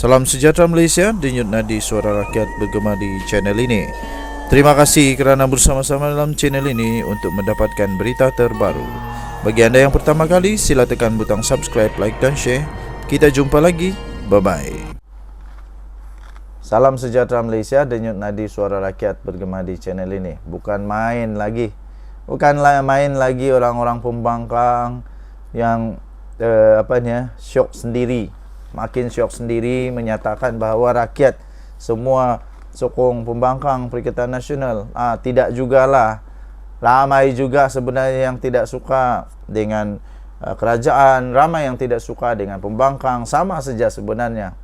Salam sejahtera Malaysia, denyut nadi suara rakyat bergema di channel ini. Terima kasih kerana bersama-sama dalam channel ini untuk mendapatkan berita terbaru. Bagi anda yang pertama kali, sila tekan butang subscribe, like dan share. Kita jumpa lagi, bye-bye. Salam sejahtera Malaysia, denyut nadi suara rakyat bergema di channel ini. Bukan main lagi orang-orang pembangkang yang syok sendiri. Makin syok sendiri menyatakan bahawa rakyat semua sokong pembangkang Perikatan Nasional. Tidak jugalah. Ramai juga sebenarnya yang tidak suka dengan kerajaan, ramai yang tidak suka dengan pembangkang, sama saja sebenarnya.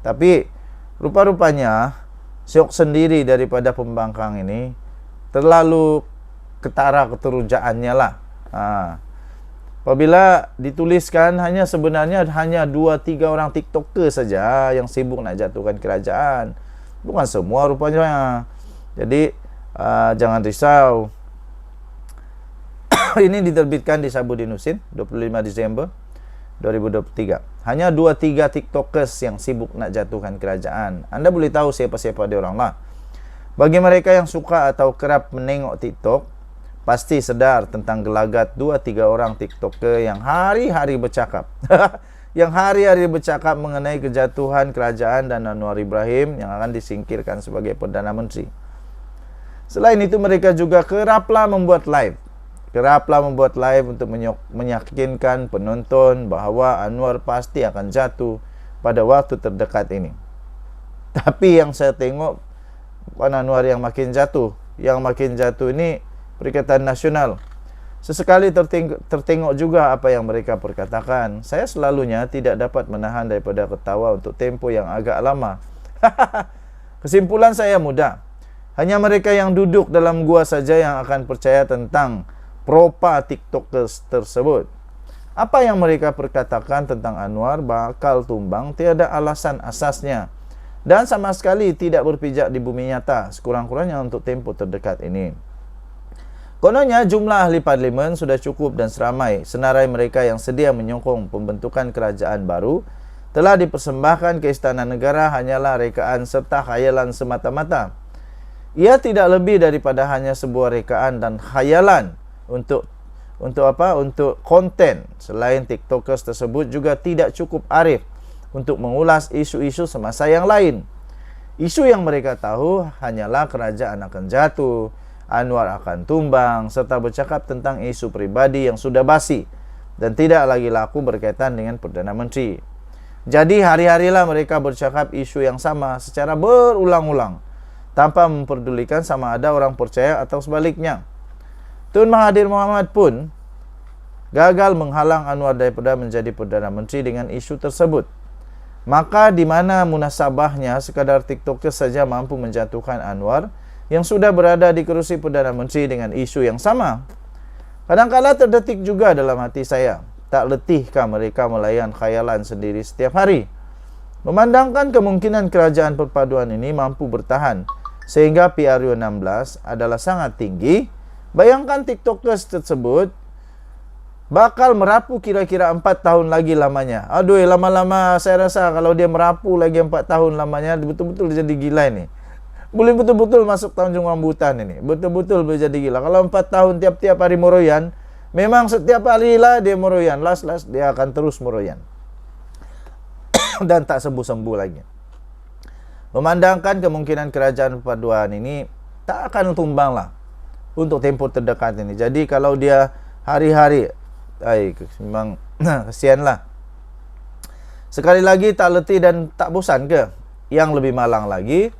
Tapi rupa-rupanya syok sendiri daripada pembangkang ini terlalu ketara keterujaannya lah. Apabila dituliskan sebenarnya hanya 2-3 orang TikToker saja yang sibuk nak jatuhkan kerajaan. Bukan semua rupanya. Jadi jangan risau. Ini diterbitkan di Sabudinusin 25 Disember 2023. Hanya 2-3 TikTokers yang sibuk nak jatuhkan kerajaan. Anda boleh tahu siapa-siapa dia orang lah. Bagi mereka yang suka atau kerap menengok TikTok, pasti sedar tentang gelagat 2-3 orang TikToker yang hari-hari bercakap mengenai kejatuhan kerajaan dan Anwar Ibrahim yang akan disingkirkan sebagai Perdana Menteri. Selain itu, mereka juga keraplah membuat live untuk meyakinkan penonton bahawa Anwar pasti akan jatuh pada waktu terdekat ini. Tapi yang saya tengok bukan Anwar yang makin jatuh. Yang makin jatuh ini Perikatan Nasional. Sesekali tertengok juga apa yang mereka perkatakan. Saya selalunya tidak dapat menahan daripada ketawa untuk tempoh yang agak lama. Kesimpulan saya mudah. Hanya mereka yang duduk dalam gua saja yang akan percaya tentang propa TikTokers tersebut. Apa yang mereka perkatakan tentang Anwar bakal tumbang tiada alasan asasnya dan sama sekali tidak berpijak di bumi nyata, sekurang-kurangnya untuk tempoh terdekat ini. Kononnya jumlah ahli parlimen sudah cukup dan seramai senarai mereka yang sedia menyokong pembentukan kerajaan baru telah dipersembahkan ke Istana Negara hanyalah rekaan serta khayalan semata-mata. Ia tidak lebih daripada hanya sebuah rekaan dan khayalan untuk konten. Selain TikTokers tersebut juga tidak cukup arif untuk mengulas isu-isu semasa yang lain. Isu yang mereka tahu hanyalah kerajaan akan jatuh, Anwar akan tumbang, serta bercakap tentang isu pribadi yang sudah basi dan tidak lagi laku berkaitan dengan Perdana Menteri. Jadi hari-harilah mereka bercakap isu yang sama secara berulang-ulang tanpa memperdulikan sama ada orang percaya atau sebaliknya. Tun Mahathir Mohamad pun gagal menghalang Anwar daripada menjadi Perdana Menteri dengan isu tersebut. Maka di mana munasabahnya sekadar TikToker saja mampu menjatuhkan Anwar yang sudah berada di kerusi Perdana Menteri dengan isu yang sama? Kadang-kala terdetik juga dalam hati saya, tak letihkah mereka melayan khayalan sendiri setiap hari? Memandangkan kemungkinan kerajaan perpaduan ini mampu bertahan sehingga PRU 16 adalah sangat tinggi, bayangkan TikTokers tersebut bakal merapu kira-kira 4 tahun lagi lamanya. Lama-lama saya rasa kalau dia merapu lagi 4 tahun lamanya, betul-betul jadi gila ini. Boleh betul-betul masuk Tanjung Rambutan ini. Betul-betul menjadi gila. Kalau 4 tahun tiap-tiap hari meroyan, memang setiap hari lah dia meroyan. Last dia akan terus meroyan. Dan tak sembuh-sembuh lagi. Memandangkan kemungkinan kerajaan perpaduan ini tak akan tumbang lah untuk tempoh terdekat ini. Jadi kalau dia hari-hari, memang kesian lah. Sekali lagi, tak letih dan tak bosan ke? Yang lebih malang lagi,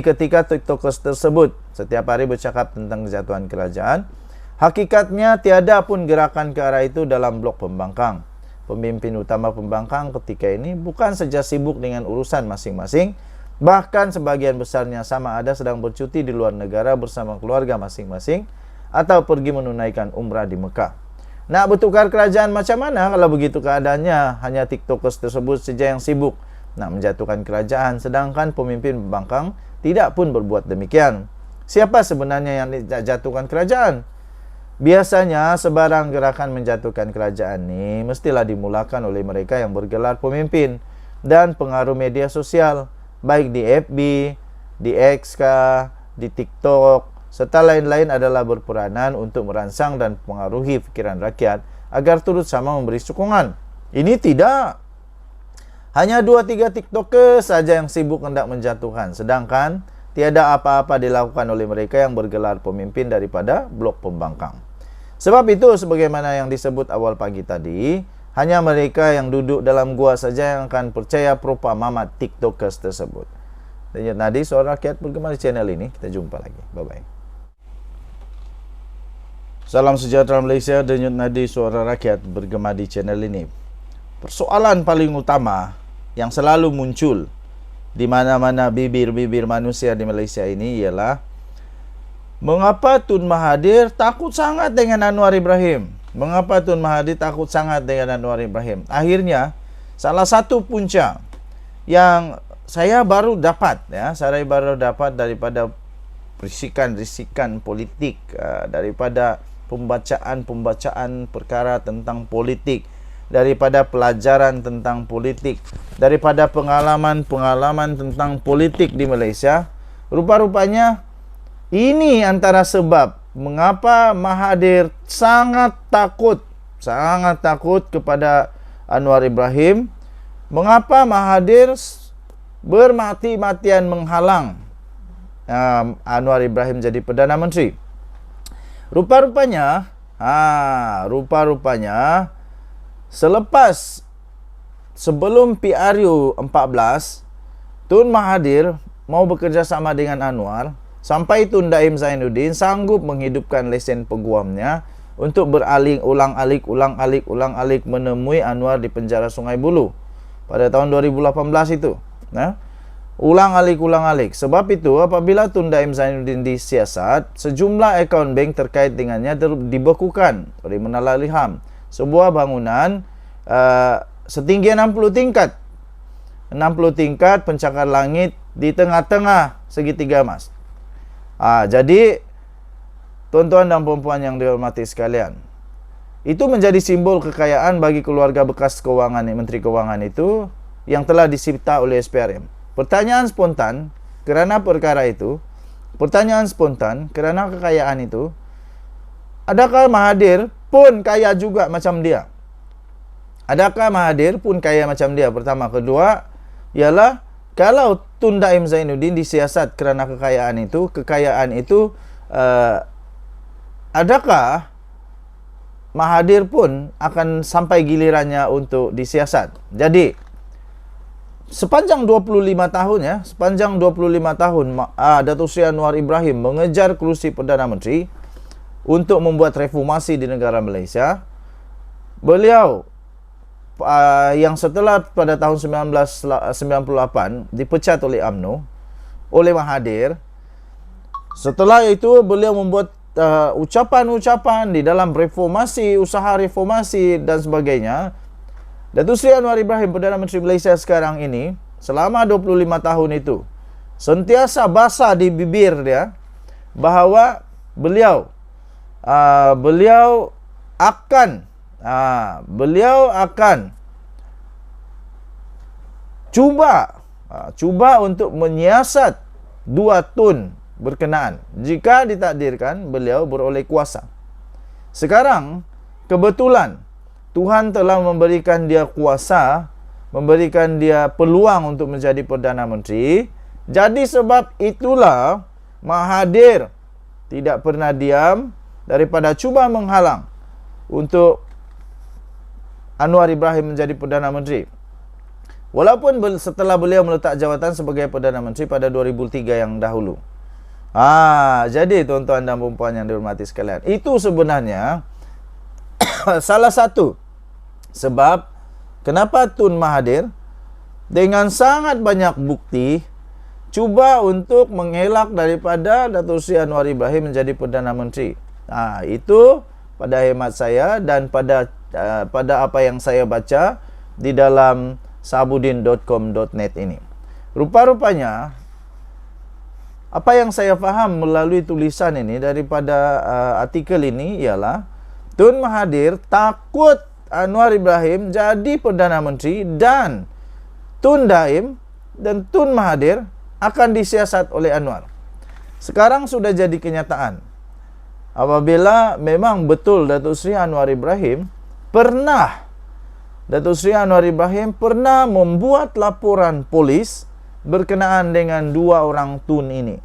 ketika TikTokers tersebut setiap hari bercakap tentang kejatuhan kerajaan, hakikatnya tiada pun gerakan ke arah itu dalam blok pembangkang. Pemimpin utama pembangkang ketika ini bukan saja sibuk dengan urusan masing-masing, bahkan sebagian besarnya sama ada sedang bercuti di luar negara bersama keluarga masing-masing atau pergi menunaikan umrah di Mekah. Nak bertukar kerajaan macam mana kalau begitu keadaannya? Hanya TikTokers tersebut saja yang sibuk nak menjatuhkan kerajaan, sedangkan pemimpin pembangkang tidak pun berbuat demikian. Siapa sebenarnya yang dijatuhkan kerajaan? Biasanya sebarang gerakan menjatuhkan kerajaan ini mestilah dimulakan oleh mereka yang bergelar pemimpin. dan pengaruh media sosial, baik di FB, di X, di TikTok, serta lain-lain adalah berperanan untuk merangsang dan mempengaruhi fikiran rakyat agar turut sama memberi sokongan. Ini tidak hanya 2-3 TikToker saja yang sibuk hendak menjatuhkan, sedangkan tiada apa-apa dilakukan oleh mereka yang bergelar pemimpin daripada blok pembangkang. Sebab itu, sebagaimana yang disebut awal pagi tadi, hanya mereka yang duduk dalam gua saja yang akan percaya propaganda TikTokers tersebut. Denyut nadi suara rakyat bergema di channel ini. Kita jumpa lagi. Bye-bye. Salam sejahtera Malaysia. Denyut nadi suara rakyat bergema di channel ini. Persoalan paling utama yang selalu muncul di mana-mana bibir-bibir manusia di Malaysia ini ialah mengapa Tun Mahathir takut sangat dengan Anwar Ibrahim? Mengapa Tun Mahathir takut sangat dengan Anwar Ibrahim? Akhirnya, salah satu punca yang saya baru dapat daripada risikan-risikan politik, daripada pembacaan perkara tentang politik, daripada pelajaran tentang politik, daripada pengalaman tentang politik di Malaysia, rupa-rupanya ini antara sebab mengapa Mahathir sangat takut kepada Anwar Ibrahim. Mengapa Mahathir bermati-matian menghalang Anwar Ibrahim jadi Perdana Menteri. Rupa-rupanya sebelum PRU 14, Tun Mahathir mau bekerja sama dengan Anwar sampai Tun Daim Zainuddin sanggup menghidupkan lesen peguamnya untuk ulang-alik menemui Anwar di penjara Sungai Buloh pada tahun 2018 itu. Ulang-alik. Sebab itu, apabila Tun Daim Zainuddin disiasat, sejumlah akaun bank terkait dengannya dibekukan oleh Malala Ilham. Sebuah bangunan setinggi 60 tingkat. 60 tingkat pencakar langit di tengah-tengah segitiga emas. Jadi tuan-tuan dan puan-puan yang dihormati sekalian, itu menjadi simbol kekayaan bagi keluarga bekas keuangan Menteri Keuangan itu yang telah disipta oleh SPRM. Pertanyaan spontan kerana kekayaan itu, adakah Mahathir pun kaya juga macam dia? Pertama. Kedua ialah, kalau Tun Daim Zainuddin disiasat kerana kekayaan itu, adakah Mahathir pun akan sampai gilirannya untuk disiasat? Jadi, sepanjang 25 tahun Datuk Seri Anwar Ibrahim mengejar kerusi Perdana Menteri untuk membuat reformasi di negara Malaysia. Beliau yang setelah pada tahun 1998 dipecat oleh UMNO, oleh Mahathir. Setelah itu beliau membuat ucapan-ucapan di dalam reformasi, usaha reformasi dan sebagainya. Datuk Seri Anwar Ibrahim, Perdana Menteri Malaysia sekarang ini, selama 25 tahun itu sentiasa basah di bibir dia bahawa beliau akan cuba untuk menyiasat 2 Tun berkenaan jika ditakdirkan beliau beroleh kuasa. Sekarang kebetulan Tuhan telah memberikan dia kuasa, memberikan dia peluang untuk menjadi Perdana Menteri. Jadi sebab itulah Mahathir tidak pernah diam daripada cuba menghalang untuk Anwar Ibrahim menjadi Perdana Menteri. Walaupun setelah beliau meletak jawatan sebagai Perdana Menteri pada 2003 yang dahulu. Jadi tuan-tuan dan puan yang dihormati sekalian, itu sebenarnya salah satu sebab kenapa Tun Mahathir dengan sangat banyak bukti cuba untuk mengelak daripada Datuk Seri Anwar Ibrahim menjadi Perdana Menteri. Itu pada hemat saya dan pada apa yang saya baca di dalam sabudin.com.net ini. Rupa-rupanya apa yang saya faham melalui tulisan ini daripada artikel ini ialah Tun Mahathir takut Anwar Ibrahim jadi Perdana Menteri dan Tun Daim dan Tun Mahathir akan disiasat oleh Anwar. Sekarang sudah jadi kenyataan. Apabila memang betul Datuk Seri Anwar Ibrahim pernah membuat laporan polis berkenaan dengan dua orang Tun ini,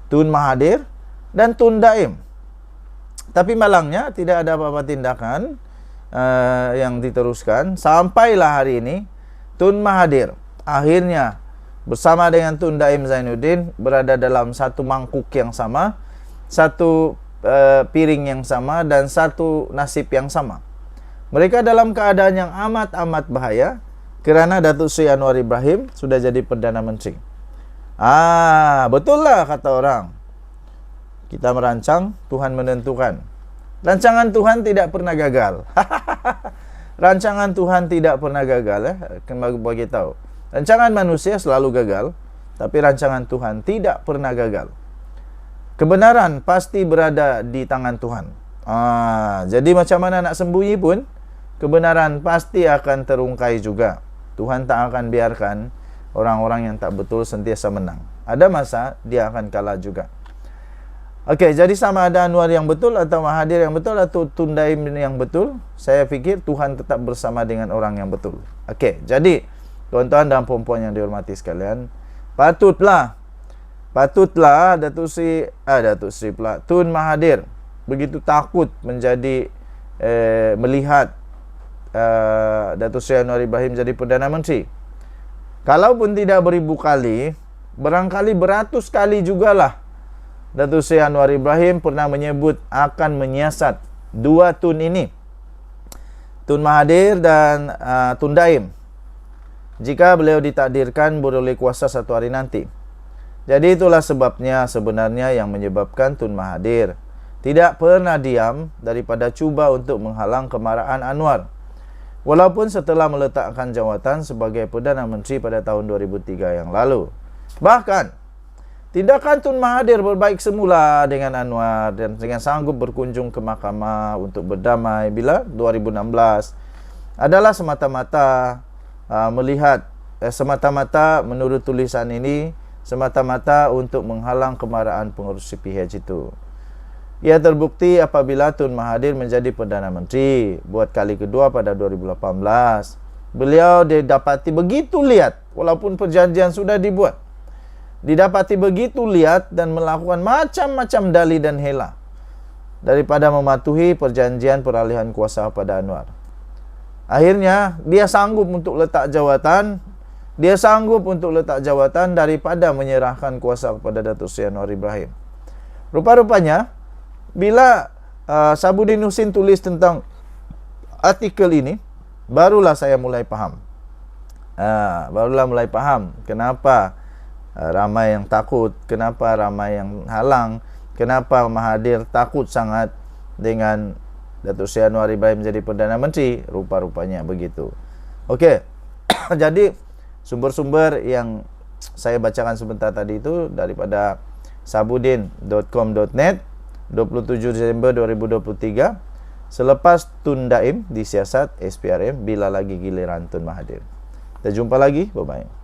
Tun Mahathir dan Tun Daim. Tapi malangnya tidak ada apa-apa tindakan yang diteruskan. Sampailah hari ini Tun Mahathir akhirnya bersama dengan Tun Daim Zainuddin berada dalam satu mangkuk yang sama, satu piring yang sama, dan satu nasib yang sama. Mereka dalam keadaan yang amat-amat bahaya kerana Datuk Seri Anwar Ibrahim sudah jadi Perdana Menteri. Betul lah kata orang. Kita merancang, Tuhan menentukan. Rancangan Tuhan tidak pernah gagal. Rancangan Tuhan tidak pernah gagal, bagi tahu. Rancangan manusia selalu gagal, tapi rancangan Tuhan tidak pernah gagal. Kebenaran pasti berada di tangan Tuhan. Jadi macam mana nak sembunyi pun, kebenaran pasti akan terungkai juga. Tuhan tak akan biarkan orang-orang yang tak betul sentiasa menang. Ada masa dia akan kalah juga. Okey, jadi sama ada Anwar yang betul atau Mahathir yang betul atau Tun Daim yang betul, saya fikir Tuhan tetap bersama dengan orang yang betul. Okey, jadi tuan-tuan dan puan-puan yang dihormati sekalian, patutlah Datuk Seri pula, Tun Mahathir begitu takut melihat Datuk Seri Anwar Ibrahim jadi Perdana Menteri. Kalaupun tidak beribu kali, barangkali beratus kali jugalah Datuk Seri Anwar Ibrahim pernah menyebut akan menyiasat dua Tun ini, Tun Mahathir dan Tun Daim, jika beliau ditakdirkan beroleh kuasa satu hari nanti. Jadi itulah sebabnya sebenarnya yang menyebabkan Tun Mahathir tidak pernah diam daripada cuba untuk menghalang kemarahan Anwar. Walaupun setelah meletakkan jawatan sebagai Perdana Menteri pada tahun 2003 yang lalu. Bahkan tindakan Tun Mahathir berbaik semula dengan Anwar dan dengan sanggup berkunjung ke mahkamah untuk berdamai bila 2016 adalah semata-mata semata-mata menurut tulisan ini, semata-mata untuk menghalang kemarahan pengurus CPH itu. Ia terbukti apabila Tun Mahathir menjadi Perdana Menteri buat kali kedua pada 2018. Beliau didapati begitu lihat, walaupun perjanjian sudah dibuat, didapati begitu lihat dan melakukan macam-macam dalih dan hela daripada mematuhi perjanjian peralihan kuasa pada Anwar. Akhirnya dia sanggup untuk letak jawatan, daripada menyerahkan kuasa kepada Datuk Seri Anwar Ibrahim. Rupa-rupanya bila Sabudin Husin tulis tentang artikel ini, barulah saya mulai faham. Kenapa ramai yang takut, kenapa ramai yang halang, kenapa Mahathir takut sangat dengan Datuk Seri Anwar Ibrahim jadi Perdana Menteri. Rupa-rupanya begitu. Okey. Jadi sumber-sumber yang saya bacakan sebentar tadi itu daripada sabudin.com.net 27 Disember 2023, selepas Tun Daim disiasat SPRM bila lagi giliran Tun Mahathir. Kita jumpa lagi. Bye-bye.